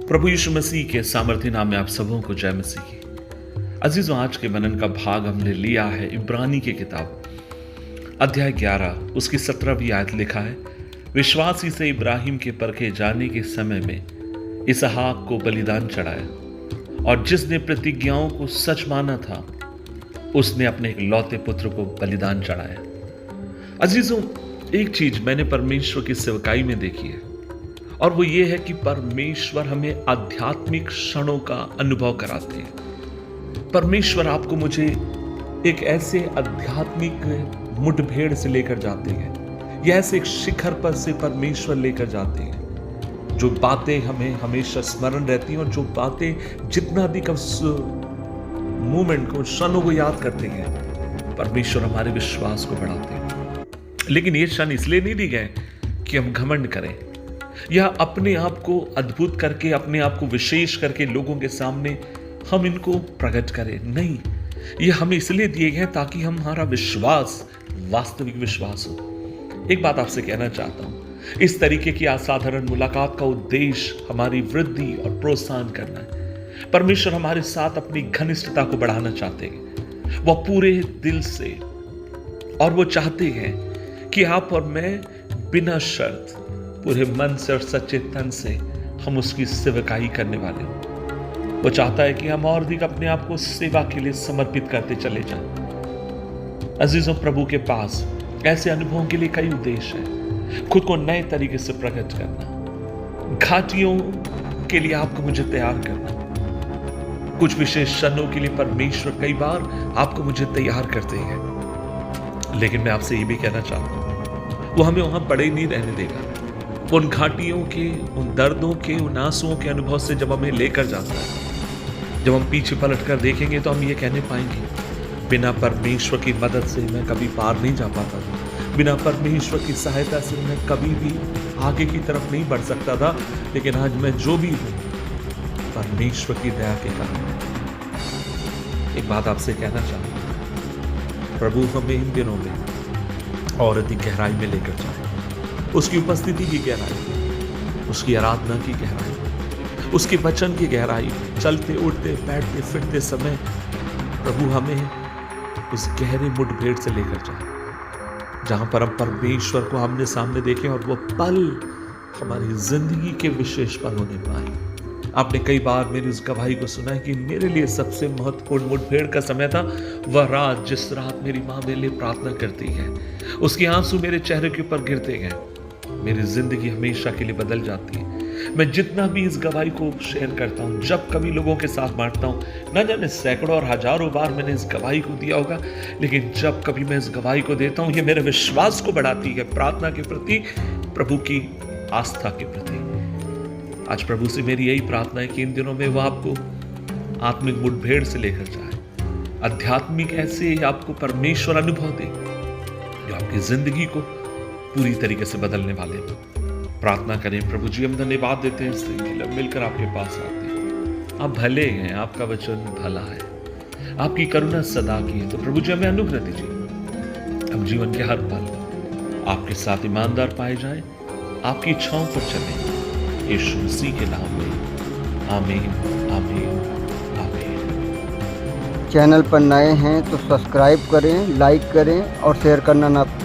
प्रभु यीशु मसीह के सामर्थ्य नाम में आप सबों को जय मसीह की। अजीजों, आज के मनन का भाग हमने लिया है इब्रानी की किताब अध्याय 11 उसकी 17वीं आयत। लिखा है, विश्वासी से इब्राहिम के परखे जाने के समय में इसहाक को बलिदान चढ़ाया, और जिसने प्रतिज्ञाओं को सच माना था उसने अपने एक लौते पुत्र को बलिदान चढ़ाया। अजीजों, एक चीज मैंने परमेश्वर की सेवकाई में देखी है, और वो ये है कि परमेश्वर हमें आध्यात्मिक क्षणों का अनुभव कराते हैं। परमेश्वर आपको मुझे एक ऐसे आध्यात्मिक मुठभेड़ से लेकर जाते हैं, या ऐसे एक शिखर पर से परमेश्वर लेकर जाते हैं, जो बातें हमें हमेशा स्मरण रहती हैं, और जो बातें जितना अधिक उस मोमेंट को, क्षणों को याद करते हैं, परमेश्वर हमारे विश्वास को बढ़ाते हैं। लेकिन ये क्षण इसलिए नहीं दी गए कि हम घमंड करें या अपने आप को अद्भुत करके, अपने आप को विशेष करके लोगों के सामने हम इनको प्रकट करें। नहीं, ये हमें इसलिए दिए गए ताकि हमारा विश्वास वास्तविक विश्वास हो। एक बात आपसे कहना चाहता हूं, इस तरीके की असाधारण मुलाकात का उद्देश्य हमारी वृद्धि और प्रोत्साहन करना है। परमेश्वर हमारे साथ अपनी घनिष्ठता को बढ़ाना चाहते हैं, वह पूरे दिल से, और वो चाहते हैं कि आप और मैं बिना शर्त पूरे मन से और सच्चे तन से हम उसकी सेवकाई करने वाले हैं। वो चाहता है कि हम और अधिक अपने आप को सेवा के लिए समर्पित करते चले जाएं। अजीजों, प्रभु के पास ऐसे अनुभवों के लिए कई उद्देश्य हैं। खुद को नए तरीके से प्रकट करना, घाटियों के लिए आपको मुझे तैयार करना, कुछ विशेष क्षणों के लिए परमेश्वर कई बार आपको मुझे तैयार करते हैं। लेकिन मैं आपसे ये भी कहना चाहता हूं, वो हमें वहां पड़े नहीं रहने देगा। उन घाटियों के, उन दर्दों के, उन आंसुओं के अनुभव से जब हमें लेकर जाता है, जब हम पीछे पलट कर देखेंगे तो हम ये कहने पाएंगे, बिना परमेश्वर की मदद से मैं कभी पार नहीं जा पाता था, बिना परमेश्वर की सहायता से मैं कभी भी आगे की तरफ नहीं बढ़ सकता था, लेकिन आज मैं जो भी हूं परमेश्वर की दया के कारण। एक बात आपसे कहना चाहता हूं, प्रभु हमें इन दिनों में और अधिक गहराई में लेकर जाए, उसकी उपस्थिति की गहराई, उसकी आराधना की गहराई, उसके वचन की गहराई, चलते उठते बैठते फिरते समय प्रभु हमें उस गहरे मुठभेड़ से लेकर जाए, जहां पर हम परमेश्वर को आमने सामने देखें और वो पल हमारी जिंदगी के विशेष पल होने पाए। आपने कई बार मेरी उस गवाही को सुना है कि मेरे लिए सबसे महत्वपूर्ण मुठभेड़ का समय था वह रात, जिस रात मेरी माँ मेरे लिए प्रार्थना करती है, उसके आंसू मेरे चेहरे के ऊपर गिरते हैं, मेरी जिंदगी हमेशा के लिए बदल जाती है। मैं जितना भी इस गवाही को शेयर करता हूं, जब कभी लोगों के साथ बांटता हूं, न जाने सैकड़ों और हजारों बार मैंने इस गवाही को दिया होगा, लेकिन जब कभी मैं इस गवाही को देता हूं, ये मेरे विश्वास को बढ़ाती है, प्रार्थना के प्रति, प्रभु की आस्था के प्रति। आज प्रभु से मेरी यही प्रार्थना है कि इन दिनों में वो आपको आत्मिक मुठभेड़ से लेकर जाए, आध्यात्मिक ऐसे आपको परमेश्वर अनुभव दे जो आपकी जिंदगी को पूरी तरीके से बदलने वाले हैं। प्रार्थना करें। प्रभु जी, हम धन्यवाद देते हैं इसलिए मिलकर आपके पास आते हैं। आप भले हैं, आपका वचन भला है, आपकी करुणा सदा की है। तो प्रभु जी, हमें अनुग्रह दीजिए, हम जीवन के हर पल आपके साथ ईमानदार पाए जाएं, आपकी इच्छाओं पर चलें, यीशु मसीह के नाम में आमीन, आमीन, आमीन। चैनल पर नए हैं तो सब्सक्राइब करें, लाइक करें और शेयर करना ना